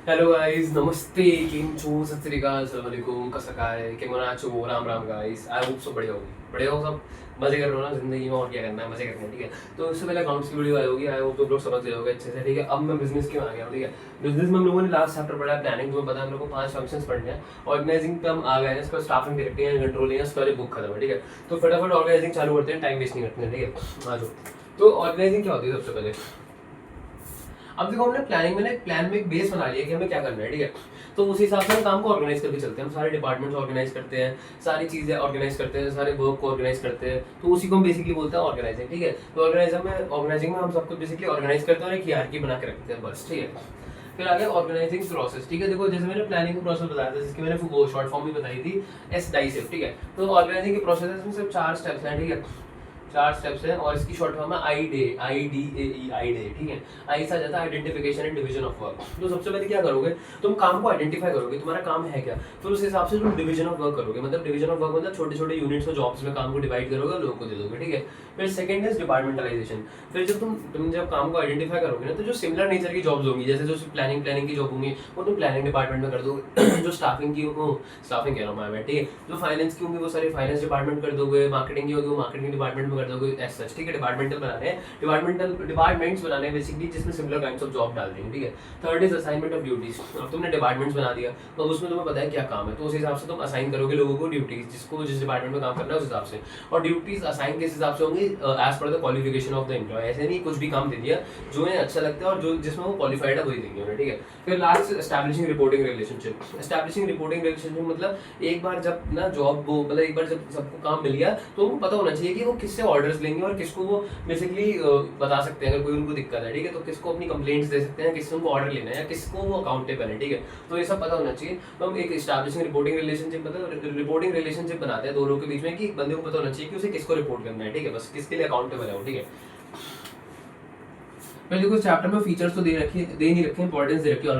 Hello guys, नमस्ते, केम छो, सत श्री अकाल, अस्सलाम वालेकुम, कसं काय, केमन आछो, Ram Ram guys. I hope सब बढ़िया होगी, बढ़िया हो सब, मजे कर रहे हो ना जिंदगी में, और क्या करना है, मजे करने हैं, ठीक है। तो इससे पहले अकाउंट्स की वीडियो आई होगी, आई होप तुम लोग समझ गए होगे अच्छे से, ठीक है। अब मैं बिजनेस की में आ गया हूँ, ठीक है। बिजनेस में हम लोगों ने लास्ट चैप्टर पढ़ा है प्लानिंग, तुम्हें पता है हम लोग को 5 फंक्शंस पढ़ने हैं। ऑर्गेनाइजिंग पे हम आ गए हैं, इसका स्टाफिंग डायरेक्टिंग एंड कंट्रोलिंग है, इसका बुक खत्म है, ठीक है। तो फटाफट ऑर्गेनाइजिंग चालू करते हैं, टाइम वेस्ट नहीं करते हैं, ठीक है। आ जाओ। तो ऑर्गेनाइजिंग क्या होती है सबसे पहले। अब देखो, हमने प्लानिंग में ना एक प्लान में एक बेस बना लिया कि हमें क्या करना है, ठीक है। तो उस हिसाब से हम काम को ऑर्गेनाइज करके चलते हैं, हम सारे डिपार्टमेंट्स ऑर्गेनाइज करते हैं, सारी चीजें ऑर्गेनाइज करते हैं, सारे वर्क को ऑर्गेनाइज करते हैं। तो उसी को हम बेसिकली बोलते हैं ऑर्गेनाइजिंग, ठीक है। तो ऑर्गेनाइजिंग में हम सब कुछ बेसिकली ऑर्गेनाइज करते हैं और एक हियरार्की बना के रखते हैं, बस, ठीक है। फिर आगे ऑर्गेनाइजिंग प्रोसेस, ठीक है। देखो, जैसे मैंने प्लानिंग का प्रोसेस बताया था, जिसकी मैंने शॉर्ट फॉर्म भी बताई थी, एस डाइसिव, ठीक है। तो ऑर्गेनाइजिंग के प्रोसेस में सिर्फ 4 स्टेप्स हैं, ठीक है। 4 स्टेप्स हैं और इसकी शॉर्ट फॉर्म है आई डे, ठीक है। आई से आ जाता है identification and division of work. तो सबसे पहले क्या करोगे, तुम काम को आइडेंटिफाई करोगे, तुम्हारा काम है क्या। फिर उस हिसाब से तुम डिवीजन ऑफ वर्क करोगे, मतलब डिवीजन ऑफ वर्क मतलब छोटे छोटे यूनिट्स और जॉब्स में काम को डिवाइड करोगे, लोगों को दे दोगे, ठीक है। फिर सेकंड इज डिपार्टमेंटलाइजेशन। फिर जब तुम जब काम को आइडेंटिफाई करोगे ना, तो जो सिमिलर नेचर की जॉब्स होंगी, जैसे जो प्लानिंग की जॉब होंगी, वो तुम प्लानिंग डिपार्टमेंट में कर दोगे। जो स्टाफिंग की हो, स्टाफिंग कह रहा हूँ मैं, ठीक है। जो फाइनेंस की होंगी वो सारे फाइनेंस डिपार्टमेंट कर दोगे, मार्केटिंग की होगी वो मार्केटिंग डिपार्टमेंट में कर दोगे, एज सच, ठीक है। डिपार्टमेंटल बनाने हैं, डिपार्टमेंट्स बनाने हैं बेसिकली, जिसमें सिमिलर काइंड्स ऑफ जॉब डाल देंगे, ठीक है। Third is assignment of duties. अब तुमने डिपार्टमेंट्स बना दिया, तो उसमें तुम्हें पता है क्या काम है, तो उस हिसाब से तुम असाइन करोगे लोगों को ड्यूटीज, जिसको जिस डिपार्टमेंट में काम करना है उस हिसाब से। और ड्यूटीज असाइन किस हिसाब से होंगी, as per the qualification of the employee. ऐसे नहीं कुछ भी काम दे दिया, जो इन्हें अच्छा लगता है और जो जिसमें वो क्वालिफाइड है वही देंगे उन्हें, ठीक है। फिर last establishing reporting relationship. Establishing reporting relationship मतलब एक बार जब ना जॉब वो मतलब एक बार जब सबको काम मिल गया, तो उनको पता होना चाहिए कि वो किससे ऑर्डर्स लेंगे और किसको वो बेसिकली बता सकते हैं अगर कोई उनको दिक्कत है, ठीक है। तो किसको अपनी कंप्लेंट्स दे सकते हैं, किससे उनको ऑर्डर लेना है, या किसको वो अकाउंटेबल है, ठीक है। तो ये सब पता होना चाहिए। तो हम एक एस्टैब्लिशिंग रिपोर्टिंग रिलेशनशिप मतलब रिपोर्टिंग रिलेशनशिप बनाते हैं दो लोगों के बीच में, कि बंदे को पता होना चाहिए कि उसे किसको रिपोर्ट करना है, ठीक है, बस किसके लिए अकाउंटेबल है वो, ठीक है। पहले देखो, चैप्टर में फीचर्स तो दे नहीं रखे, इंपॉर्टेंस दे रखी है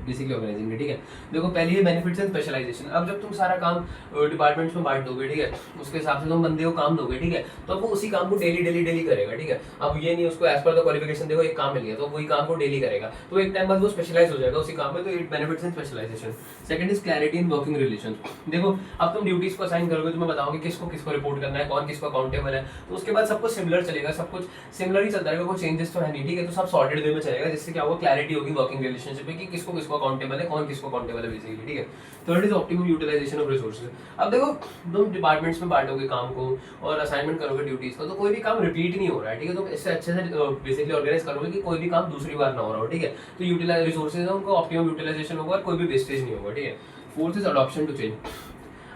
बेसिकली ऑर्गेनाइजिंग की, ठीक है। देखो, पहली है बेनिफिट्स एंड स्पेशलाइजेशन। अब जब तुम सारा काम डिपार्टमेंट्स में बांट दोगे, ठीक है, उसके हिसाब से तुम बंदे को काम दोगे, ठीक है, तो अब वो उसी काम को डेली करेगा, ठीक है। अब ये नहीं उसको एज पर द क्वालिफिकेशन देखो एक काम मिल गया तो वही काम को डेली करेगा, तो एक टाइम बाद वो स्पेशलाइज हो जाएगा उसी काम में, तो it benefits and specialisation. Second is clarity in working relation. देखो, अब तुम ड्यूटीज को असाइन करोगे, तुम्हें बताओगे किसको किसको रिपोर्ट करना है, कौन किसको अकाउंटेबल है, तो उसके बाद सब कुछ सिमिलर चलेगा, सब कुछ सिमिलर ही चलता रहेगा, कोई चेंजेस तो है नहीं, ठीक है। तो सब सॉर्टेड वे में चलेगा, जिससे क्या होगा, क्लैरिटी होगी वर्किंग रिलेशनशिप में कि किसको किसको अकाउंटेबल है, कौन किसको अकाउंटेबल है बेसिकली, ठीक है। Third is optimum utilisation of resources. अब देखो, तुम डिपार्टमेंट्स में बांटोगे काम को और असाइनमेंट करोगे ड्यूटीज का, तो कोई भी काम रिपीट नहीं हो रहा है, ठीक है। तो इससे अच्छे से बेसिकली ऑर्गेनाइज करोगे कि कोई भी काम दूसरी बार ना हो रहा हो, ठीक है। तो यूटिलाइज रिसोर्सेज है उनको ऑप्टिमम यूटिलाइजेशन होगा और कोई भी वेस्टेज नहीं होगा, ठीक है। Fourth is adoption to change.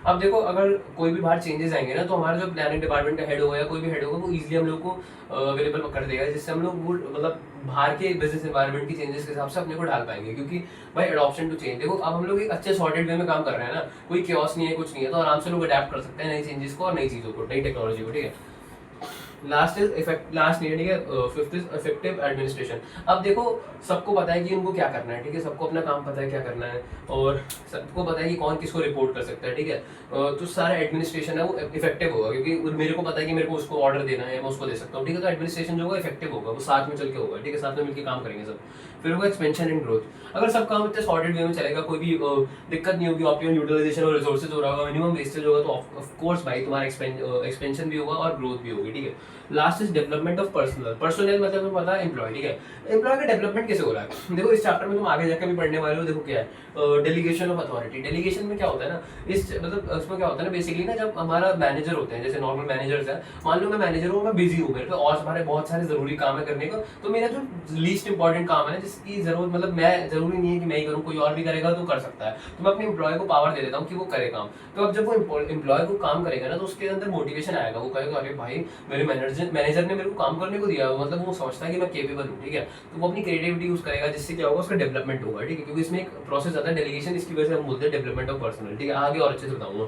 अब देखो, अगर कोई भी बाहर चेंजेस आएंगे ना, तो हमारा जो प्लानिंग डिपार्टमेंट का हेड होगा या कोई भी हेड होगा, वो इजीली हम लोग को अवेलेबल कर देगा, जिससे हम लोग वो मतलब बाहर के बिजनेस एनवायरनमेंट की चेंजेस के हिसाब से अपने को ढाल पाएंगे, क्योंकि भाई अडॉप्शन टू चेंज। देखो, अब हम लोग एक अच्छे सॉर्टेड वे में काम कर रहे हैं ना, कोई क्योस नहीं है, कुछ नहीं है, तो आराम से लोग अडेप्ट कर सकते हैं नई चेंजेस को और नई चीज़ों को, नई टेक्नोलॉजी को, ठीक है। लास्ट नहीं है, ठीक है। Fifth is effective administration. अब देखो, सबको पता है कि उनको क्या करना है, ठीक है, सबको अपना काम पता है क्या करना है, और सबको पता है कि कौन किसको रिपोर्ट कर सकता है, ठीक है। तो सारा एडमिनिस्ट्रेशन है वो इफेक्टिव होगा, क्योंकि मेरे को पता है कि मेरे को उसको ऑर्डर देना है, मैं उसको दे सकता हूँ, ठीक है। तो एडमिनिस्ट्रेशन जो होगा इफेक्टिव होगा, वो साथ में चल के होगा, ठीक है, साथ में मिलकर काम करेंगे सब। फिर होगा एक्सपेंशन एंड ग्रोथ। अगर सब काम इतने सॉर्टेड वे में चलेगा, कोई भी दिक्कत नहीं होगी, ऑप्टिमम यूटिलाइजेशन और रिसोर्सेज हो रहा होगा, मिनिमम वेस्टेज होगा, तो ऑफ कोर्स भाई तुम्हारा एक्सपेंशन भी होगा और ग्रोथ भी होगी, ठीक है। Last is development of personal मतलब तुम्हें पता है एम्प्लॉय, ठीक है। एम्प्लॉय का डेवलपमेंट कैसे हो रहा है, देखो इस चैप्टर में तुम आगे जाकर भी पढ़ने वाले हो। देखो क्या है डेलीगेशन ऑफ अथॉरिटी। डेलीगेशन में क्या होता है ना, इस मतलब उसमें क्या होता है ना, बेसिकली ना, जब हमारा मैनेजर होते हैं, जैसे नॉर्मल मैनेजर्स है, मान लो मैं मैनेजर हूँ, मैं बिजी हूँ, मेरे पे और हमारे बहुत सारे जरूरी काम है करने को, तो मेरा जो लीस्ट इंपॉर्टेंट काम है जिसकी जरूरत मतलब मैं जरूरी नहीं है कि मैं ही करूँ, कोई और भी करेगा तो कर सकता है, तो मैं अपने एम्प्लॉय को पावर दे देता हूँ कि वो करे काम। तो अब जब वो एम्प्लॉय को काम करेगा ना, तो उसके अंदर मोटिवेशन आएगा, वो कहेगा अरे भाई मेरे मैनेजर ने मेरे को काम करने को दिया, मतलब वो समझता है कि मैं केपेबल हूँ, ठीक है। तो वो अपनी क्रिएटिविटी यूज करेगा, जिससे क्या होगा, उसका डेवलपमेंट होगा, ठीक है, क्योंकि इसमें एक प्रोसेस आता है डेलीगेशन, इसकी वजह से हम बोलते हैं डेवलपमेंट ऑफ पर्सनल, ठीक है। आगे और अच्छे से बताऊंगा।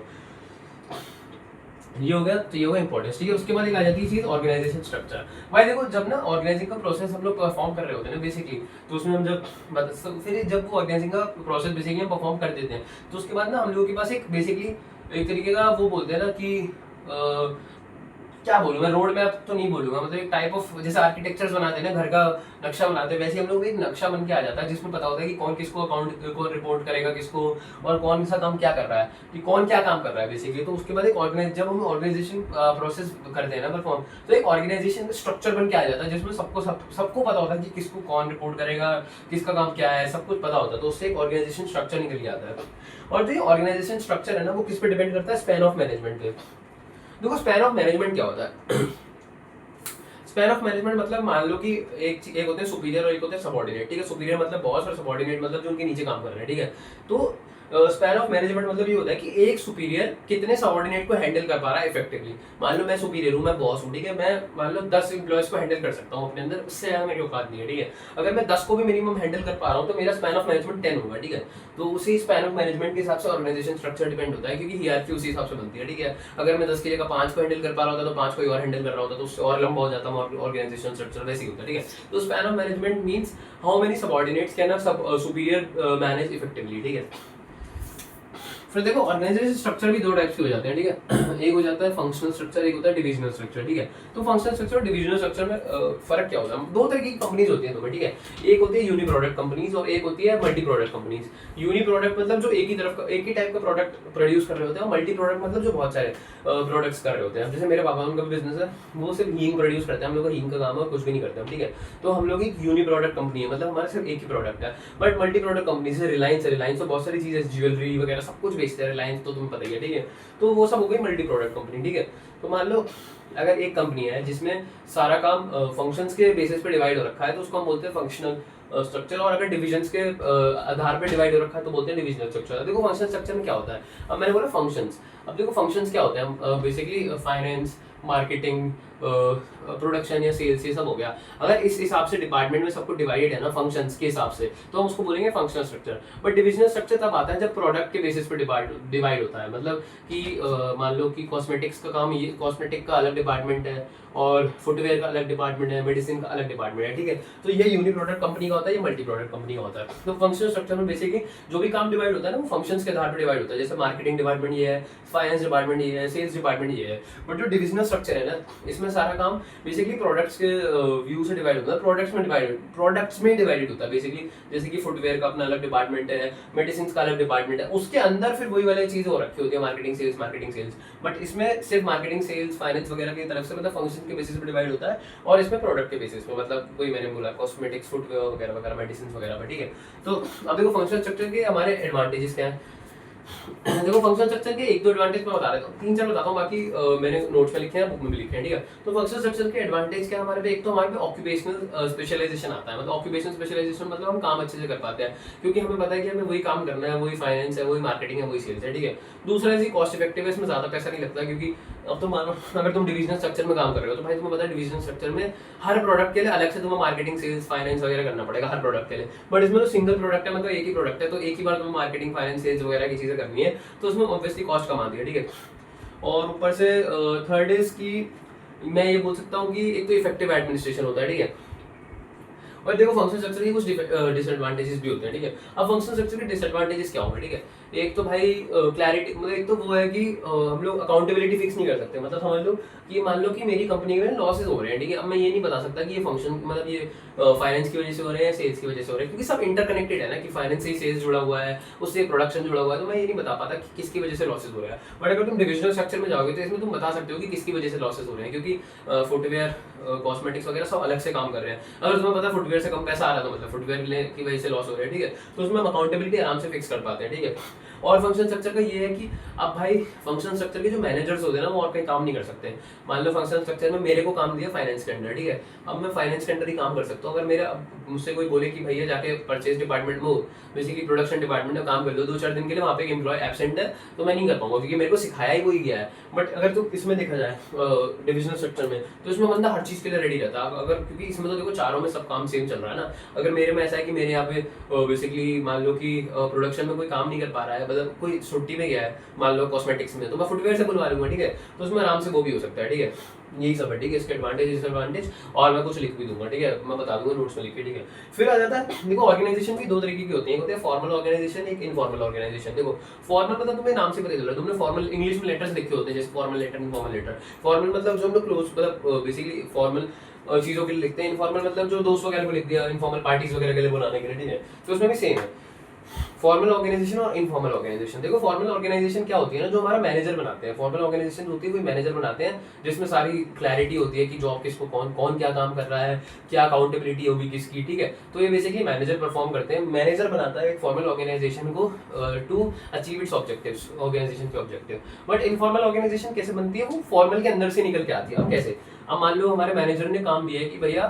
ये हो गया, तो ये होगा इंपॉर्टेंस, ठीक है। उसके बाद एक आ जाती है चीज ऑर्गेनाइजेशन स्ट्रक्चर। भाई देखो, जब ना ऑर्गेनाइजिंग का प्रोसेस हम लोग परफॉर्म कर रहे होते हैं ना बेसिकली, तो उसमें हम फिर जब वो ऑर्गेनाइजिंग का प्रोसेस बेसिकली हम परफॉर्म कर देते हैं, तो उसके बाद ना हम लोगों के पास एक बेसिकली एक तरीके का वो बोलते हैं ना कि क्या बोलूँ मैं, रोड मैप तो नहीं बोलूंगा, मतलब एक टाइप ऑफ, जैसे आर्किटेक्चर्स बनाते हैं ना, घर का नक्शा बनाते हैं, वैसे हम लोग एक नक्शा बन के आ जाता है जिसमें पता होता है कि कौन किसको अकाउंट को रिपोर्ट करेगा किसको, और कौन सा काम क्या कर रहा है, कि कौन क्या काम कर रहा है बेसिकली। तो उसके बाद एक जब हम ऑर्गेनाइजेशन प्रोसेस करते हैं ना परफॉर्म, तो एक ऑर्गेनाइजेशन स्ट्रक्चर बन के आ जाता है जिसमें सबको पता होता है कि किसको कौन रिपोर्ट करेगा, किसका काम क्या है, सब कुछ पता होता है। तो उससे एक ऑर्गेनाइजेशन स्ट्रक्चर निकल के आता है। और जो ये ऑर्गेनाइजेशन स्ट्रक्चर है ना, वो किस पे डिपेंड करता है, स्पैन ऑफ मैनेजमेंट पे। देखो स्पैन ऑफ मैनेजमेंट क्या होता है स्पैन ऑफ मैनेजमेंट मतलब मान लो कि एक होते हैं सुपीरियर और एक होते हैं सबऑर्डिनेट, ठीक है। सुपीरियर मतलब बॉस और सबऑर्डिनेट मतलब जो उनके नीचे काम कर रहे हैं, ठीक है। तो स्पैन ऑफ मैनेजमेंट मतलब ये होता है कि एक सुपीरियर कितने सबऑर्डिनेट को हैंडल कर पा रहा है इफेक्टिवली। मान लो मैं सुपीरियर हूँ, मैं बॉस हूँ, ठीक है, मैं मान लो 10 एम्प्लॉयज को हैंडल कर सकता हूँ अपने अंदर, उससे ज्यादा मेरी औकात नहीं है, ठीक है। अगर मैं 10 को भी मिनिमम हैंडल कर पा रहा हूँ तो मेरा स्पैन ऑफ मैनेजमेंट 10 होगा, ठीक है। तो उसी स्पैन ऑफ मैनेजमेंट के हिसाब से ऑर्गेनाइजेशन स्ट्रक्चर डिपेंड होता है, क्योंकि हियरार्की उसी हिसाब से बनती है, ठीक है। अगर मैं 10 की जगह 5 को हैंडल कर पा रहा होता तो 5 कोई और हैंडल कर रहा होता तो उससे और लंबा हो जाता ऑर्गेनाइजेशन स्ट्रक्चर, वैसे ही होता है, ठीक है। तो span of management means how many subordinates can a superior manage effectively, ठीक है। फिर देखो ऑर्गेनाइजेशन स्ट्रक्चर भी दो टाइप्स के हो जाते हैं, ठीक है। एक हो जाता है फंक्शनल स्ट्रक्चर, एक होता है डिविजनल स्ट्रक्चर, ठीक है। तो फंक्शनल स्ट्रक्चर और डिविजनल स्ट्रक्चर में फर्क क्या होता है, दो तरह की कंपनीज होती हैं तुम्हें, ठीक है। एक होती है यूनी प्रोडक्ट कंपनीज और एक होती है multi product companies. Uni product मतलब जो एक ही टाइप का प्रोडक्ट प्रोड्यूस कर रहे होते हैं, और मल्टी प्रोडक्ट मतलब जो बहुत सारे प्रोडक्ट्स कर रहे होते हैं। जैसे मेरे पापा उनका भी बिजनेस है, वो सिर्फ हींग प्रोड्यूस करते हैं, हम लोग का हींग का काम है, कुछ भी नहीं करते हम, ठीक है। तो हम लोग एक यूनी प्रोडक्ट कंपनी है, मतलब हमारा सिर्फ एक ही प्रोडक्ट है। बट मल्टी प्रोडक्ट कंपनी से रिलायंस तो बहुत सारी चीजें, ज्वेलरी वगैरह सब कुछ बेचते हैं, रिलायंस तो तुम्हें पता ही है, ठीक है। तो वो सब हो गई मल्टी प्रोडक्ट कंपनी, ठीक है। तो मान लो अगर एक कंपनी है जिसमें सारा काम फंक्शंस के बेसिस पे डिवाइड हो रखा है तो उसको हम बोलते हैं फंक्शनल स्ट्रक्चर, और अगर डिविजन्स के आधार पे डिवाइड हो रखा है तो बोलते हैं डिविजनल स्ट्रक्चर। देखो फंक्शनल स्ट्रक्चर में क्या होता है, अब मैंने बोला फंक्शंस, अब देखो फंक्शंस क्या होते हैं, बेसिकली फाइनेंस, मार्केटिंग, प्रोडक्शन या सेल्स, ये सब हो गया। अगर इस हिसाब से डिपार्टमेंट में सब कुछ डिवाइडेड है ना फंक्शंस के हिसाब से, तो हम उसको बोलेंगे functional structure. But divisional structure तब आता है जब प्रोडक्ट के बेसिस पे डिवाइड होता है, मतलब कि मान लो कि कॉस्मेटिक्स का काम, ये कॉस्मेटिक का अलग डिपार्टमेंट है और फुटवेयर का अलग डिपार्टमेंट है, मेडिसिन का अलग डिपार्टमेंट है, ठीक है। तो ये यूनी प्रोडक्ट कंपनी का होता है, ये मल्टी प्रोडक्ट कंपनी का होता है। तो फंक्शनल स्ट्रक्चर में बेसिकली जो भी काम डिवाइड होता है ना वो फंक्शंस के आधार पर डिवाइड होता है। जैसे मार्केटिंग डिपार्टमेंट ये है, फाइनेंस डिपार्टमेंट ये है, सेल्स डिपार्टमेंट ये है। बट जो डिविजनल स्ट्रक्चर है ना, इसमें सारा काम बेसिकली प्रोडक्ट्स के व्यू से डिवाइड होता है, प्रोडक्ट्स में डिवाइडेड होता है बेसिकली। जैसे कि फुटवेयर का अपना अलग डिपार्टमेंट है, मेडिसिन का अलग डिपार्टमेंट है, उसके अंदर फिर वही वाली चीज हो रखी होती है, मार्केटिंग सेल्स। बट इसमें सिर्फ मार्केटिंग सेल्स फाइनेंस वगैरह की तरफ से मतलब फंक्शन के बेसिस पे डिवाइड होता है, और इसमें प्रोडक्ट के बेसिस पे, मतलब वही मैंने बोला कॉस्मेटिक्स, फुटवेयर वगैरह वगैरह, मेडिसिन वगैरह पर, ठीक है। तो अब देखो फंक्शनल स्ट्रक्चर के हमारे एडवांटेजेस क्या है। देखो फंक्शनल स्ट्रक्चर के एक दो एडवांटेज मैं बता देता हूँ, 3-4 बताता हूँ, बाकी मैंने नोट्स में लिखे हैं, बुक में भी लिखे हैं, ठीक है। तो फंक्शनल स्ट्रक्चर के एडवांटेज क्या है हमारे पे, एक तो हमारे पे ऑक्यूपेशनल स्पेशलाइजेशन आता है। मतलब ऑक्यूपेशनल स्पेशलाइजेशन मतलब हम काम अच्छे से कर पाते हैं, क्योंकि हमें पता है कि हमें वही काम करना है, वही फाइनेंस है, वही मार्केटिंग है, वही सेल्स है, ठीक है। दूसरा है कॉस्ट इफेक्टिव है, इसमें ज्यादा पैसा नहीं लगता, क्योंकि अब तो मानो अगर तुम डिविजनल स्ट्रक्चर में काम कर रहे हो तो भाई तुम्हें पता है डिविजनल स्ट्रक्चर में हर प्रोडक्ट के लिए अलग से तुम्हें मार्केटिंग, सेल्स, फाइनेंस वगैरह करना पड़ेगा हर प्रोडक्ट के लिए। बट इसमें तो सिंगल प्रोडक्ट है, मतलब एक ही प्रोडक्ट है, तो एक ही बार तुम्हें मार्केटिंग, फाइनेंस, सेल्स वगैरह की चीजें करनी है, तो उसमें ऑब्वियसली कॉस्ट कम आती है, ठीक है। और ऊपर से थर्ड इज की मैं ये बोल सकता हूँ कि एक तो इफेक्टिव एडमिनिस्ट्रेशन होता है, ठीक है। और देखो फंक्शन स्ट्रक्चर के कुछ डिसएडवांटेजेस भी होते हैं, ठीक है। अब फंक्शन स्ट्रक्चर के डिसएडवांटेजेस क्या होंगे, ठीक है। एक तो भाई क्लैरिटी, मतलब एक तो वो है कि हम लोग अकाउंटेबिलिटी फिक्स नहीं कर सकते। मतलब समझ लो कि मान लो कि मेरी कंपनी में लॉसेस हो रहे हैं, ठीक है। अब मैं ये नहीं बता सकता कि ये फंक्शन मतलब ये फाइनेंस की वजह से हो रहे हैं, सेल्स की वजह से हो रहे हैं, क्योंकि सब इंटरकनेक्टेड है ना, कि फाइनेंस से ही सेल्स जुड़ा हुआ है, उससे प्रोडक्शन जुड़ा हुआ है, तो मैं ये नहीं बता पाता कि किसकी वजह से लॉसेस हो रहा है। बट अगर तुम डिविजनल स्ट्रक्चर में जाओगे तो इसमें तुम बता सकते हो कि किसकी वजह से लॉसेस हो रहे हैं, क्योंकि फुटवेयर, कॉस्मेटिक्स वगैरह सब अलग से काम कर रहे हैं। अगर तुम्हें पता फुटवेयर से कम पैसा आ रहा है तो मतलब फुटवेयर की वजह से लॉस हो रहा है, ठीक है। तो उसमें हम अकाउंटेबिलिटी आराम से फिक्स कर पाते हैं, ठीक है। और फंक्शन स्ट्रक्चर का ये है कि अब भाई फंक्शन स्ट्रक्चर के जो मैनेजर्स होते हैं ना वो और कहीं काम नहीं कर सकते। मान लो फंक्शन स्ट्रक्चर में मेरे को काम दिया फाइनेंस के अंडर, ठीक है। अब मैं फाइनेंस के अंडर ही काम कर सकता हूँ। अगर मेरा मुझसे कोई बोले कि भैया जाके परचेज डिपार्टमेंट में, बेसिकली प्रोडक्शन डिपार्टमेंट में काम कर लो 2-4 दिन के लिए, वहाँ पे एक एम्प्लॉय एब्सेंट है, तो मैं नहीं कर पाऊंगा, क्योंकि मेरे को सिखाया ही वही गया है। बट अगर तो इसमें देखा जाए डिविजनल स्ट्रक्चर में, तो इसमें बंदा हर चीज के लिए रेडी रहता है। अगर क्योंकि इसमें तो देखो चारों में सब काम सेम चल रहा है ना। अगर मेरे में ऐसा है कि मेरे यहाँ पे बेसिकली मान लो कि प्रोडक्शन में कोई काम नहीं कर पा रहा है, मतलब कोई छुट्टी में गया है, मान लो कॉस्मेटिक्स में, तो मैं फुटवेयर से बुलवा लूंगा, ठीक है, तो उसमें आराम से वो भी हो सकता है, ठीक है। यही सब है, ठीक है, इसके एडवांटेज डिसएडवांटेज, और मैं कुछ लिख भी दूंगा, ठीक है, मैं बता दूंगा नोट्स में लिख के, ठीक है। फिर आ जाता है, देखो ऑर्गेनाइजेशन भी दो तरीके की होती है, एक होती है फॉर्मल ऑर्गेनाइजेशन, एक इनफॉर्मल ऑर्गेनाइजेशन। देखो फॉर्मल मतलब तुम्हें नाम से पता चल रहा है, तुमने फॉर्मल इंग्लिश में लेटर्स लिखे होते हैं, जैसे formal letter, informal letter. Formal मतलब जो हम लोग क्लोज, मतलब बेसिकली फॉर्मल चीजों के लिए लिखते हैं, इनफॉर्मल मतलब जो दोस्त वगैरह को लिख दिया, इनफॉर्मल पार्टीज वगैरह के लिए बुलाने के लिए, ठीक है, तो उसमें भी सेम है फॉर्मल ऑर्गेनाइजेशन और इनफॉर्मल ऑर्गेनाइजेशन। देखो फॉर्मल ऑर्गेनाइजेशन क्या होती है ना, जो हमारा मैनेजर बनाते हैं, फॉर्मल ऑर्गेनाइजेशन होती है कोई मैनेजर बनाते हैं, जिसमें सारी क्लैरिटी होती है कि जॉब किसको, कौन कौन क्या काम कर रहा है, क्या अकाउंटेबिलिटी होगी किसकी, ठीक है, तो ये बेसिकली मैनेजर परफॉर्म करते हैं। मैनेजर बनाता है एक फॉर्मल ऑर्गेनाइजेशन को to achieve its objectives, organisation के ऑब्जेक्टिव। बट इनफॉर्मल ऑर्गेनाइजेशन कैसे बनती है, वो फॉर्मल के अंदर से निकल के आती है। अब कैसे, अब मान लो हमारे मैनेजर ने काम दिया है कि भैया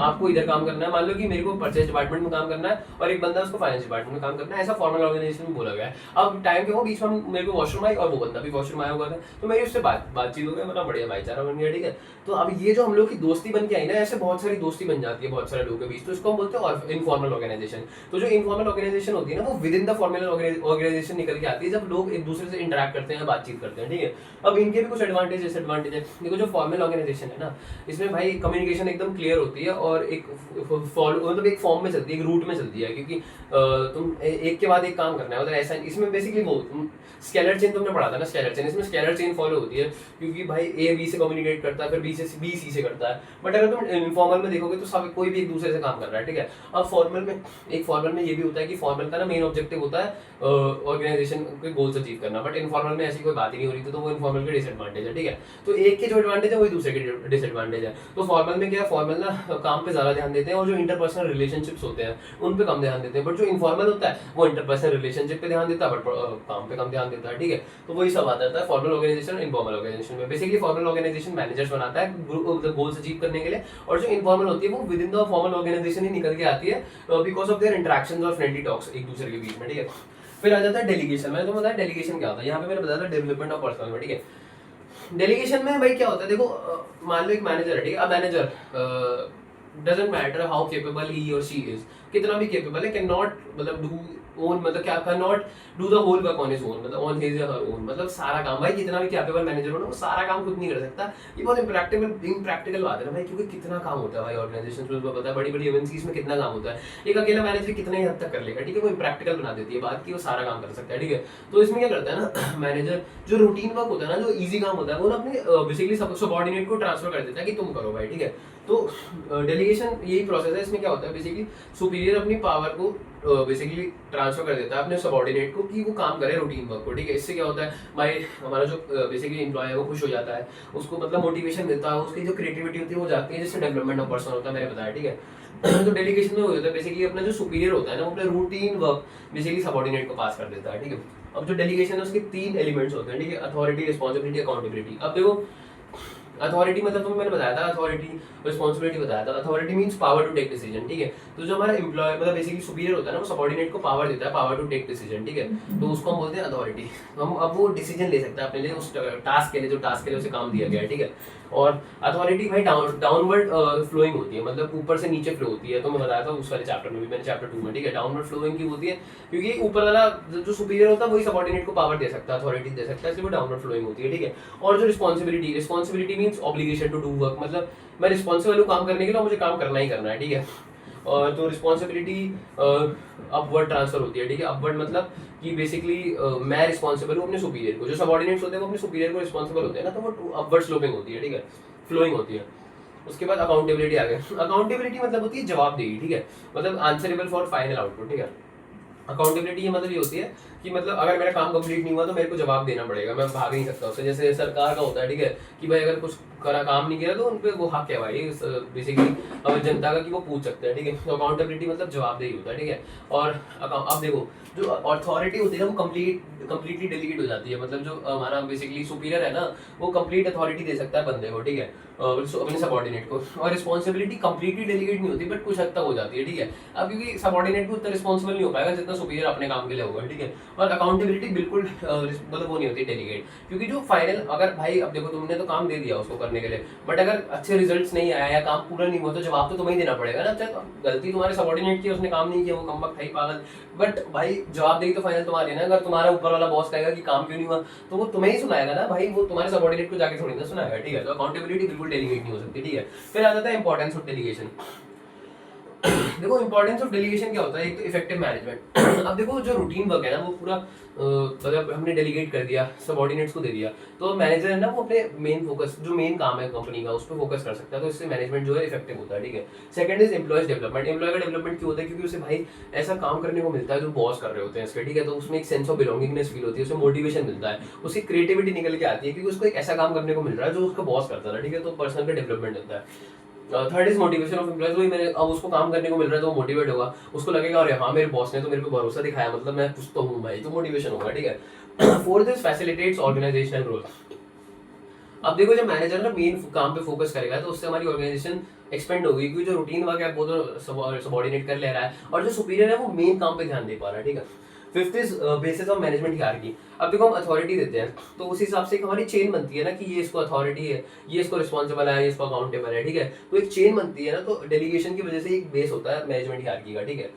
आपको इधर काम करना है, मान लो कि मेरे को परचेज डिपार्टमेंट में काम करना है और एक बंदा उसको फाइनेंस डिपार्टमेंट में काम करना है, ऐसा फॉर्मल ऑर्गेनाइजेशन में बोला गया है। अब टाइम के हो बीच में मेरे को वॉशरूम आई और वो बंदा भी वॉशरूम आया हुआ था, तो मेरी उससे बातचीत हो गई, मतलब बढ़िया भाईचारा बन गया, ठीक है। तो अब ये जो हम लोग की दोस्ती बन के आई ना, ऐसे बहुत सारी दोस्ती बन जाती है बहुत सारे लोगों के बीच, तो इसको हम बोलते हैं इनफॉर्मल ऑर्गेनाइजेशन। तो जो इनफॉर्मल ऑर्गेनाइजेशन होती है ना, वो within the formal organisation निकल के आती है, जब लोग एक दूसरे से इंटरेक्ट करते हैं, बातचीत करते हैं, ठीक है। अब इनके भी कुछ एडवांटेज डिसएडवांटेज है। देखो जो फॉर्मल ऑर्गेनाइजेशन है ना, इसमें भाई कम्युनिकेशन एकदम क्लियर होती है और एक फॉलो, मतलब एक फॉर्म में चलती है, एक रूट में चलती है, क्योंकि तुम एक के बाद एक काम करना है, मतलब ऐसा इसमें बेसिकली वो स्केलर चेन तुमने पढ़ा था ना, स्केलर चेन, इसमें स्केलर चेन फॉलो होती है, क्योंकि भाई ए बी से कम्युनिकेट करता है, फिर बी सी से करता है। बट अगर तुम इनफॉर्मल में देखोगे तो सब कोई भी एक दूसरे से काम कर रहा है, ठीक है। अब फॉर्मल में ये भी होता है कि फॉर्मल का ना मेन ऑब्जेक्टिव होता है ऑर्गेनाइजेशन के गोल्स अचीव करना, बट इनफॉर्मल में ऐसी कोई बात ही नहीं हो रही, तो वो इनफॉर्मल के डिसएडवांटेज है, ठीक है। तो एक के जो एडवांटेज है वही दूसरे के डिसएडवांटेज है। तो फॉर्मल में क्या है, फॉर्मल ना काम पे ज्यादा ध्यान देते हैं और जो इंटरपर्सनल रिलेशनशिप्स होते हैं उन पे कम ध्यान देते हैं, बट जो इनफॉर्मल होता है वो इंटरपर्सनल रिलेशनशिप पे ध्यान देता है, बट काम पे कम ध्यान देता है, ठीक है। तो वही सब आता है फॉर्मल ऑर्गेनाइजेशन और इनफॉर्मल ऑर्गेनाइजेशन में। बेसिकली फॉर्मल ऑर्गेनाइजेशन मैनेजर्स बनाता है गोल्स अचीव करने के लिए, और जो इनफॉर्मल होती है वो within the formal organisation ही निकल के आती है, बिकॉज ऑफ देयर इंटरेक्शंस और फ्रेंडली टॉक्स एक दूसरे के बीच में, ठीक है। फिर आ जाता है डेलीगेशन। मैंने तुम्हें बताया डेलीगेशन क्या होता है, यहाँ पे मैंने बताया था डेवलपमेंट ऑफ पर्सनल में, ठीक है। डेलीगेशन में भाई क्या होता है, देखो मान लो एक मैनेजर है, ठीक है। अब manager doesn't matter how capable he और शी इज, कितना भी केपेबल है, कैन नॉट मतलब डू ओन, मतलब क्या can not do the whole work on his own, मतलब ऑन हिज या हर ओन, मतलब सारा काम, भाई कितना भी कैपेबल मैनेजर हो ना, वो सारा काम खुद नहीं कर सकता। ये बहुत इम्प्रैक्टिकल बात है ना भाई, क्योंकि कितना काम होता है भाई ऑर्गेनाइजेशन में, पता है बड़ी बड़ी एमएनसीज में कितना काम होता है, एक अकेला मैनेजर कितने हद तक कर लेगा, ठीक है। वो इम्प्रैक्टिकल बना देती है बात की, वो सारा काम कर सकता है, ठीक है। तो इसमें क्या करता है ना मैनेजर, जो रूटीन वर्क होता है ना, जो ईजी काम होता है, वो ना अपने बेसिकली सबऑर्डिनेट को ट्रांसफर कर देता है कि तुम करो भाई, ठीक है। तो डेलीगेशन यही प्रोसेस है। इसमें क्या होता है, बेसिकली सुपीरियर अपनी पावर को बेसिकली ट्रांसफर कर देता है अपने सबऑर्डिनेट को कि वो काम करे रूटीन वर्क को, ठीक है। इससे क्या होता है भाई, हमारा जो बेसिकली एम्प्लॉय है वो खुश हो जाता है, उसको मतलब मोटिवेशन मिलता है, उसकी जो क्रिएटिविटी होती है वो जाती है, जिससे डेवलपमेंट ऑफ पर्सन होता है, मैंने बताया, ठीक है। तो डेलीगेशन में हो जाता है बेसिकली अपना जो सुपीरियर होता है ना, वो अपना रूटीन वर्क बेसिकली सबऑर्डिनेट को पास कर देता है, ठीक है। अब जो डेलीगेशन है उसके 3 एलिमेंट्स होते हैं, ठीक है। Authority, responsibility, accountability. अब देखो अथॉरिटी मतलब तुम्हें मैंने बताया था, अथॉरिटी रिस्पॉन्सिबिलिटी बताया था। Authority means power to take decision, ठीक है। तो जो हमारा एम्प्लॉय मतलब बेसिकली सुपीरियर होता है ना, वो सबऑर्डिनेट को पावर देता है, पावर टू टेक डिसीजन, ठीक है। तो उसको हम बोलते हैं अथॉरिटी। हम अब वो डिसीजन ले सकता है अपने लिए उस टास्क के लिए, जो टास्क के लिए उसे काम दिया गया है, ठीक है। और अथॉरिटी भाई डाउनवर्ड फ्लोइंग होती है, मतलब ऊपर से नीचे फ्लो होती है। तो मैं बताया था उस वाले चैप्टर में भी, मैंने चैप्टर 2 में, ठीक है। डाउनवर्ड फ्लोइंग की होती है क्योंकि ऊपर वाला जो सुपीरियर होता है वही सबऑर्डिनेट को पावर दे सकता है, अथॉरिटी दे सकता है, इसलिए वो डाउनवर्ड फ्लोइंग होती है, ठीक है। और जो responsibility means obligation to do work, मतलब मैं रिस्पॉन्सिबल हूँ काम करने के लिए, मुझे काम करना ही करना है, ठीक है। और तो रिस्पॉन्सिबिलिटी अपवर्ड ट्रांसफर होती है, ठीक है। अपवर्ड मतलब कि बेसिकली मैं रिस्पॉन्सिबल हूँ अपने सुपीरियर को, जो सबऑर्डिनेट्स होते हैं वो अपने सुपीरियर को रिस्पॉन्सिबल होते हैं ना, तो वो अपवर्ड स्लोपिंग होती है, ठीक है, फ्लोइंग होती है। उसके बाद अकाउंटेबिलिटी आ गया। अकाउंटेबिलिटी मतलब होती है जवाबदेही, ठीक है, मतलब आंसरेबल फॉर फाइनल आउटपुट, ठीक है। अकाउंटेबिलिटी ये मतलब ये होती है कि मतलब अगर मेरा काम कंप्लीट नहीं हुआ तो मेरे को जवाब देना पड़ेगा, मैं भाग नहीं सकता उससे। जैसे सरकार का होता है, ठीक है, कि भाई अगर कुछ करा काम नहीं किया तो उन पे वो हक है भाई बेसिकली जनता का, कि वो पूछ सकते हैं, ठीक है। तो अकाउंटेबिलिटी मतलब जवाबदेही होता है, ठीक है। और अब देखो जो अथॉरिटी होती है ना, वो कंप्लीटली डेलीगेट हो जाती है, मतलब जो हमारा बेसिकली सुपीरियर है ना, वो कंप्लीट अथॉरिटी दे सकता है बंदे को, ठीक है, अपने सबऑर्डिनेट को। और रिस्पॉन्सिबिलिटी कंप्लीटली डेलीगेट नहीं होती, बट कुछ हद तक हो जाती है, ठीक है। अब क्योंकि सबऑर्डिनेट भी उतना रिस्पॉन्सिबल नहीं हो पाएगा जितना सुपीरियर अपने काम के लिए होगा, ठीक है। और अकाउंटेबिलिटी बिल्कुल मतलब वो नहीं होती डेलीगेट, क्योंकि जो फाइनल अगर भाई अब देखो तुमने तो काम दे दिया उसको करने के लिए, बट अगर अच्छे रिजल्ट्स नहीं आया या काम पूरा नहीं हुआ तो जवाब तो तुम्हें ही देना पड़ेगा ना। चाहे गलती तुम्हारे सबॉर्डिनेट की, उसने काम नहीं किया, वो कमबख्त है पागल, बट भाई जवाबदेही तो फाइनल तुम्हारी है ना। अगर तुम्हारा ऊपर वाला बॉस कहेगा कि काम क्यों नहीं हुआ तो वो तुम्हें ही सुनाएगा ना भाई, वो तुम्हारे सबॉर्डिनेट को जाके थोड़ी ना सुनाएगा, ठीक है। तो अकाउंटेबिलिटी बिल्कुल डेलीगेट नहीं हो सकती, ठीक है। फिर आ जाता है इंपॉर्टेंस ऑफ डेलीगेशन। देखो इंपॉर्टेंस ऑफ डेलीगेशन क्या होता है, एक तो इफेक्टिव मैनेजमेंट। अब देखो जो रूटीन वर्क है ना वो पूरा मतलब हमने डेलीगेट कर दिया, सबऑर्डिनेट्स को दे दिया, तो मैनेजर है ना वो अपने मेन फोकस जो मेन काम है कंपनी का उस पर फोकस कर सकता है, तो इससे मैनेजमेंट जो है इफेक्टिव होता है, ठीक है। Second is employees development. Employee का डेवलपमेंट क्यों होता है, क्योंकि उसे भाई ऐसा काम करने को मिलता है जो बॉस कर रहे होते हैं इसके, ठीक है। तो उसमें एक सेंस ऑफ बिलोंगिंगनेस फील होती है, उसे मोटिवेशन मिलता है, उसकी क्रिएटिविटी निकल के आती है, क्योंकि उसको एक ऐसा काम करने को मिल रहा है जो उसका बॉस करता है, ठीक है। तो पर्सनल का डेवलपमेंट होता है। Third is motivation of employees. वही मैंने अब उसको काम करने को मिल रहा है तो वो मोटिवेट होगा, उसको लगेगा अरे हाँ मेरे बॉस ने तो मेरे पे भरोसा दिखाया, मतलब मैं कुछ तो हूँ भाई, तो मोटिवेशन होगा, ठीक है। Fourth is facilitates organisational growth. अब देखो जब मैनेजर ना मेन काम पे फोकस करेगा तो उससे हमारी ऑर्गेनाइजेशन एक्सपेंड होगी, क्योंकि जो रूटीन वर्क है वो तो सबऑर्डिनेट कर ले रहा है और जो सुपीरियर है वो मेन काम पे ध्यान दे पा रहा है, ठीक है। Fifth is basis of management hierarchy. अब देखो हम अथॉरिटी देते हैं तो उस हिसाब से एक हमारी चेन बनती है ना, कि ये इसको अथॉरिटी है, ये इसको रिस्पॉन्सिबल है, ये इसको अकाउंटेबल है, ठीक है। तो एक चेन बनती है ना, तो डेलीगेशन की वजह से एक बेस होता है मैनेजमेंट हियरार्की का, ठीक है।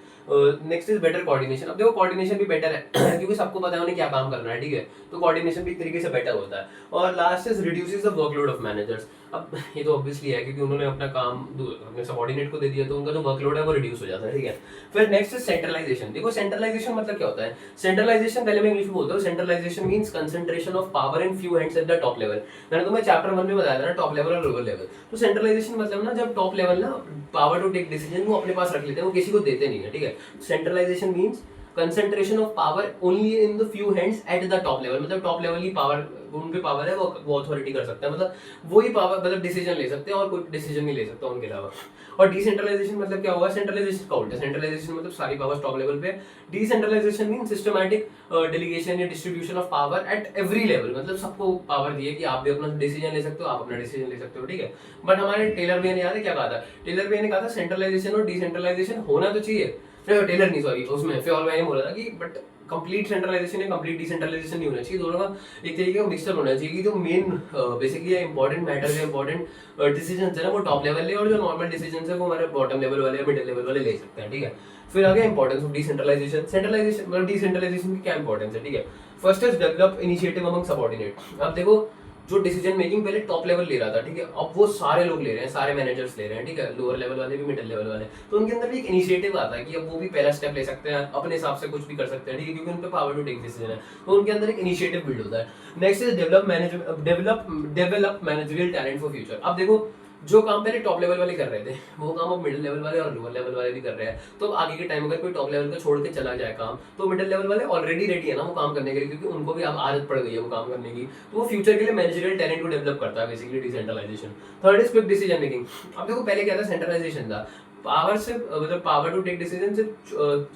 Next is better coordination. अब देखो कोऑर्डिनेशन भी बेटर है क्योंकि सबको पता है उन्हें क्या काम करना है, ठीक है। तो कोऑर्डिनेशन भी एक तरीके से बेटर होता है। और last is reduces the workload of managers. अब ये तो ऑब्वियसली है क्योंकि उन्होंने अपना काम अपने सबऑर्डिनेट को दे दिया तो उनका जो वर्कलोड है वो रिड्यूस हो जाता है, ठीक है। फिर नेक्स्ट इज सेंट्रलाइजेशन। देखो सेंट्रलाइजेशन मतलब क्या होता है, सेंट्रलाइजेशन पहले मैं इंग्लिश में बोलता हूँ। Centralisation means concentration of power in few hands at the top level. मैंने तुम्हें चैप्टर 1 में बताया था ना, टॉप लेवल और लोअर लेवल। तो सेंट्रलाइजेशन मतलब ना जब टॉप लेवल ना पावर टू टेक डिसीजन वो अपने पास रख लेते हैं, वो किसी को देते नहीं है, ठीक है। Centralisation means concentration of power only in the few hands at the top level. मतलब टॉप लेवल की पावर उन पे पावर है, वो अथॉरिटी कर सकता है, मतलब वही पावर मतलब डिसीजन ले सकते हैं और कोई डिसीजन नहीं ले सकता उनके अलावा। और डिसेंट्रलाइजेशन मतलब क्या होगा, सेंट्रलाइजेशन का उल्टा। सेंट्रलाइजेशन मतलब सारी पावर टॉप लेवल पे। डिसेंट्रलाइजेशन मीन सिस्टमैटिक डेलीगेशन या distribution of power eight every level. मतलब सबको पावर दी है कि आप भी अपना डिसीजन ले सकते हो, आप अपना डिसीजन ले सकते हो, ठीक है। बट हमारे टेलर भैया ने याद है क्या कहा था, टेलर भैया ने कहा था सेंट्रलाइजेशन और डिसेंट्रलाइजेशन होना तो चाहिए, टेलर नहीं सॉरी उसमें फ्योल भाई ने बोला था कि बट कंप्लीट सेंट्रलाइजेशन या कंप्लीट डिसेंट्रलाइजेशन नहीं होना चाहिए, दोनों का एक तरीके का मिक्सचर होना चाहिए कि जो मेन बेसिकली इंपॉर्टेंट मैटर्स है, इंपॉर्टेंट डिसीजंस है ना वो टॉप लेवल ले, और जो नॉर्मल डिसीजंस है वो हमारे बॉटम लेवल वाले या मिडिल लेवल वाले ले सकते हैं, ठीक है। फिर आ गया इंपॉर्टेंस ऑफ डिसेंट्रलाइजेशन। सेंट्रलाइजेशन मतलब डिसेंट्रलाइजेशन की क्या इंपॉर्टेंस है, ठीक है। First is develop initiative among subordinate. अब देखो जो डिसीजन मेकिंग पहले टॉप लेवल ले रहा था, ठीक है, अब वो सारे लोग ले रहे हैं, सारे मैनेजर्स ले रहे हैं, ठीक है, लोअर लेवल वाले भी मिडिल लेवल वाले। तो उनके अंदर भी एक इनिशिएटिव आता है कि अब वो भी पहला स्टेप ले सकते हैं, अपने हिसाब से कुछ भी कर सकते हैं, ठीक है, क्योंकि उन पे पावर टू टेक डिसीजन है, तो उनके अंदर एक इनिशिएटिव बिल्ड होता है। Next is develop managerial talent for future. अब देखो जो काम पहले टॉप लेवल वाले कर रहे थे वो काम अब मिडिल लेवल वाले और लोअर लेवल वाले भी कर रहे हैं। तो अब आगे के टाइम अगर कोई टॉप लेवल का छोड़ के चला जाए काम, तो मिडिल लेवल वाले ऑलरेडी रेडी है ना वो काम करने के लिए, क्योंकि उनको भी अब आदत पड़ गई है वो काम करने की। तो वो फ्यूचर के लिए मैनेजरियल टैलेंट को डेवलप करता है, basically decentralisation. Third is quick decision making. अब देखो पहले क्या था, सेंट्रलाइजेशन था, पावर से मतलब पावर टू टेक डिसीजन से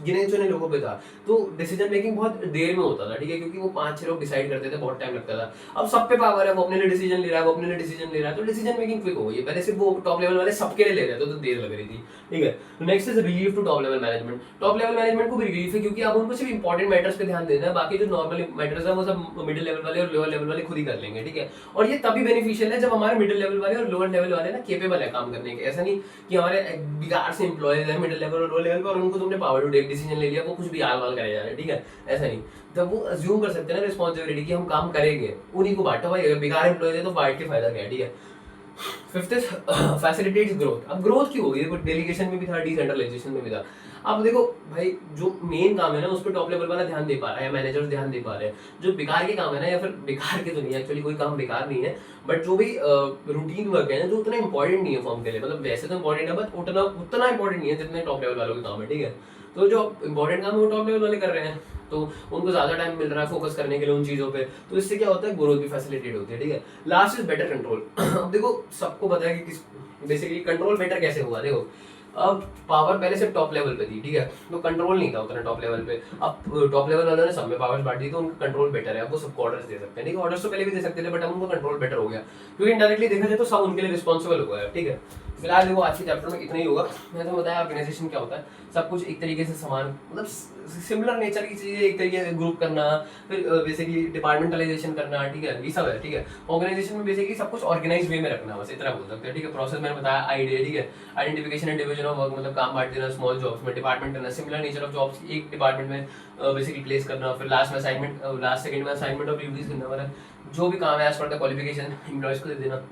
गिने चुने लोगों पे था, तो डिसीजन मेकिंग बहुत देर में होता था, ठीक है, क्योंकि वो 5-6 लोग डिसाइड करते थे, बहुत टाइम लगता था। अब सब पे पावर है, वो अपने लिए डिसीजन ले रहा है, वो अपने लिए डिसीजन ले रहा है, तो डिसीजन मेकिंग क्विक हो गई है। पहले सिर्फ वो टॉप लेवल वाले सबके लिए ले रहे थे तो देर लग रही थी, ठीक है। Next is relief to top level management. Top level management को भी रिलीफ है क्योंकि आप उनको सिर्फ इंपॉर्टेंट मैटर्स पे ध्यान देना है, बाकी जो नॉर्मल मैटर्स है वो सब मिडिल लेवल वाले और लोअर लेवल वाले खुद ही कर लेंगे, ठीक है। और ये तभी बेनिफिशियल है जब हमारे मिडिल लेवल वाले और लोअर लेवल वाले ना केपेबल है काम करने के। ऐसा नहीं कि हमारे बिगाड़ से एम्प्लॉयज मिडिल लेवल और लोअर लेवल पे और उनको तुमने पावर टू टेक डिसीजन ले लिया, वो कुछ भी आल वाल करे जा रहे हैं, ठीक है, ऐसा नहीं। तब वो अज्यूम कर सकते हैं ना रिस्पॉन्सिबिलिटी कि हम काम करेंगे, उन्हीं को बांटो भाई, अगर बेकार एम्प्लॉयज है तो बांट के फायदा क्या है, ठीक है। Fifth is facilitates growth. अब ग्रोथ क्यों होगी, देखो डेलीगेशन में भी था, डिसेंट्रलाइजेशन में भी था। अब देखो भाई जो मेन काम है ना उस पर टॉप लेवल वाला ध्यान दे पा रहा है, मैनेजर्स ध्यान दे पा रहे हैं। जो बेकार के काम है ना, या फिर बेकार के तो नहीं, एक्चुअली कोई काम बेकार नहीं है, बट जो भी रूटीन वर्क है ना जो उतना इंपॉर्टेंट नहीं है फॉर्म के लिए, मतलब वैसे तो इंपॉर्टेंट है बट उतना इंपॉर्टेंट नहीं है जितने टॉप लेवल वालों के काम है, ठीक है। तो जो इंपॉर्टेंट काम है वो टॉप लेवल वाले कर रहे हैं, तो उनको ज्यादा टाइम मिल रहा है फोकस करने के लिए उन चीजों पे, तो इससे क्या होता है ग्रोथ भी फैसिलिटेट होती है, ठीक है। Last is better control. अब देखो सबको पता है कि किस बेसिकली कंट्रोल बेटर कैसे हुआ। देखो अब पावर पहले सिर्फ टॉप लेवल पे थी, ठीक है, तो कंट्रोल नहीं था उतना टॉप लेवल पे। अब टॉप लेवल वालों ने सब में पावर्स बांट दी तो उनका कंट्रोल बेटर है, अब वो सबको ऑर्डर्स दे सकते हैं, ठीक है। ऑर्डर्स तो पहले भी दे सकते थे बट अब उनको कंट्रोल बेटर हो गया, क्योंकि इनडायरेक्टली देखा जाए तो सब उनके लिए रिस्पॉन्सिबल हो गया, ठीक है। फिलहाल देखो आज के चैप्टर में इतना ही होगा। मैंने तो बताया ऑर्गेनाइजेशन क्या होता है, सब कुछ एक तरीके से समान मतलब सिमिलर नेचर की चीजें एक तरीके से ग्रुप करना, फिर बेसिकली डिपार्टमेंटलाइजेशन करना, ठीक है, ये सब है, ठीक है। ऑर्गेनाइजेशन में बेसिकली सब कुछ ऑर्गेनाइज वे में रखना, बस इतना बोल सकते हैं, ठीक है। प्रोसेस मैंने बताया, आइडिया, ठीक है, identification and division of work मतलब काम बांट देना स्मॉल जॉब्स में, डिपार्टमेंट करना, सिमिलर नेचर ऑफ जॉब्स एक डिपार्टमेंट में बेसिकली प्लेस करना, फिर लास्ट में असाइनमेंट, लास्ट सेकंड में असाइनमेंट ऑफ ड्यूटीज करना, मतलब जो भी काम है as per the qualification employees को दे देना।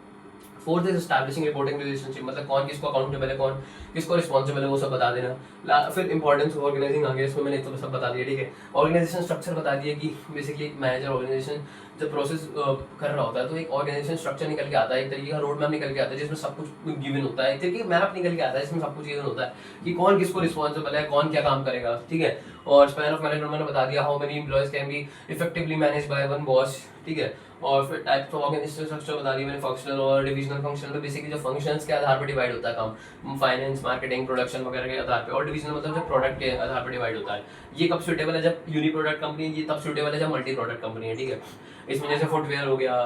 Fourth is establishing reporting relationship मतलब कौन किसको अकाउंटेबल है, कौन किसको रिस्पॉन्सिबल है, वो सब बता देना। फिर इंपॉर्टेंस ऑफ ऑर्गेनाइजिंग आ गया, इसमें मैंने तो सब बता दिया, ठीक है। ऑर्गेनाइजेशन स्ट्रक्चर बता दिया कि बेसिकली मैनेजर ऑर्गेनाइजेशन जब प्रोसेस कर रहा होता है तो एक ऑर्गेनाइजेशन स्ट्रक्चर निकल के आता है, एक तरीके का रोड मैप निकल के आता है जिसमें सब कुछ गिवन होता है, एक तरीके मैप निकल के आता है जिसमें सब कुछ गिवन होता है कि कौन किसको रिस्पॉन्सिबल है, कौन क्या काम करेगा, ठीक है। और स्पैन ऑफ मैनेजमेंट मैंने बता दिया, how many employees can be effectively manage by one boss, ठीक है। और फिर टाइप्स ऑफ ऑर्गेनाइजेशन स्ट्रक्चर बता दिया मैंने, फंक्शनल और डिविजनल। फंक्शनल में बेसिकली जो फंक्शंस के आधार पर डिवाइड होता है काम, फाइनेंस, मार्केटिंग, प्रोडक्शन वगैरह के आधार पे, और डिविजनल मतलब जो प्रोडक्ट के आधार पर डिवाइड होता है। ये कब सूटेबल है, जब यूनी प्रोडक्ट कंपनी, ये तब सूटेबल है जब मल्टी प्रोडक्ट कंपनी है, ठीक है। इसमें जैसे फुटवेयर हो गया,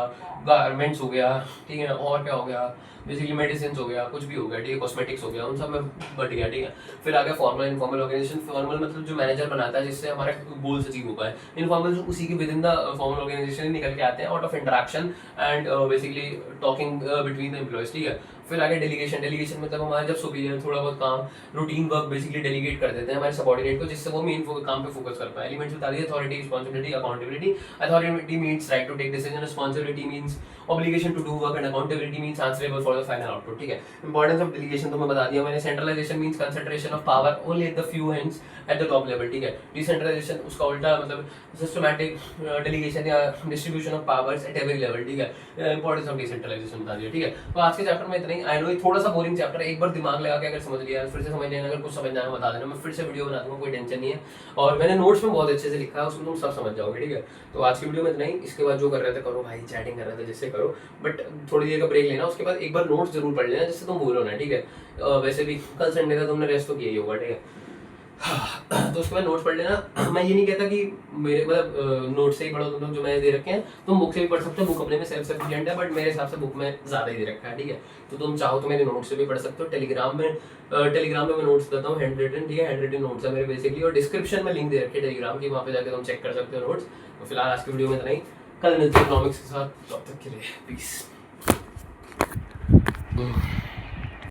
गारमेंट्स हो गया, ठीक है, और क्या हो गया, बेसिकली मेडिसिन हो गया, कुछ भी हो गया, ठीक है, कॉस्मेटिक्स हो गया, उन सब में बट गया, ठीक है। फिर आ गया फॉर्मल इनफॉर्मल ऑर्गेनाइजेशन। फॉर्मल मतलब जो मैनेजर बनाता है जिससे हमारा गोल्स अचीव हो पाए, इनफॉर्मल जो उसी के within the formal organisation निकल के आते हैं out of interaction and basically talking between the employees, ठीक है। फिर आगे डेलीगेशन। डेलीगेशन मतलब हमारा जब सुपीरियर थोड़ा बहुत काम, रूटीन वर्क बेसिकली डेलीगेट कर देते हैं हमारे सबऑर्डिनेट को, जिससे वो मेन काम पे फोकस कर पाए। एलिमेंट्स बता दिए, authority, responsibility, accountability. Authority means right to take decision, responsibility means obligation to do work, and accountability means answerable for the final output, ठीक है। इंपॉर्टेंस ऑफ डेलीगेशन तो मैं बता दिया मैंने। Centralisation means concentration of power only at the few hands at the top level, ठीक है। Decentralisation उसका उल्टा मतलब सिस्टमैटिक डेलीगेशन या distribution of powers at every level, ठीक है। इंपॉर्टेंस ऑफ डिसेंट्रलाइजेशन बता दिया, ठीक है। तो आज के चैप्टर में इतना ही। आई नो ये थोड़ा सा बोरिंग चैप्टर है, एक बार दिमाग लगा के अगर समझ लिया फिर से समझ लेना, अगर कुछ समझना है बता देना, मैं फिर से वीडियो बना दूंगा, कोई टेंशन नहीं है। और मैंने नोट्स में बहुत अच्छे से लिखा है, उसमें तुम सब समझ जाओगे, ठीक है। तो आज की वीडियो में इतना ही। इसके बाद जो कर रहे थे करो भाई, चैटिंग कर रहे थे जिससे करो, बट थोड़ी देर का ब्रेक लेना, उसके बाद एक बार नोट्स जरूर पढ़ लेना जिससे तुम भूलो ना, ठीक है। वैसे भी कल संडे था, तुमने रेस्ट तो किया ही होगा, ठीक है। तो उसके बाद नोट्स पढ़ लेना। मैं ये नहीं कहता कि मेरे मतलब नोट से ही पढ़ो तुम लोग, जो मैंने दे रखे हैं तुम बुक से भी पढ़ सकते हो, बुक अपने में सेल्फ सफिशिएंट है, बट मेरे हिसाब से बुक में ज़्यादा ही दे रखा है, ठीक है। तो तुम चाहो तो मेरे नोट से भी पढ़ सकते हो। टेलीग्राम में मैं नोट्स देता हूँ, हैंड रिटन, ठीक है, हैंड रिटन नोट्स है मेरे बेसिकली, और डिस्क्रिप्शन में लिंक दे रखी है टेलीग्राम की, वहाँ पे जाकर तुम चेक कर सकते हो नोट्स। तो फिलहाल आज की वीडियो में इतना ही, कल मिलते हैं इकोनॉमिक्स के साथ, तब तक के लिए पीस।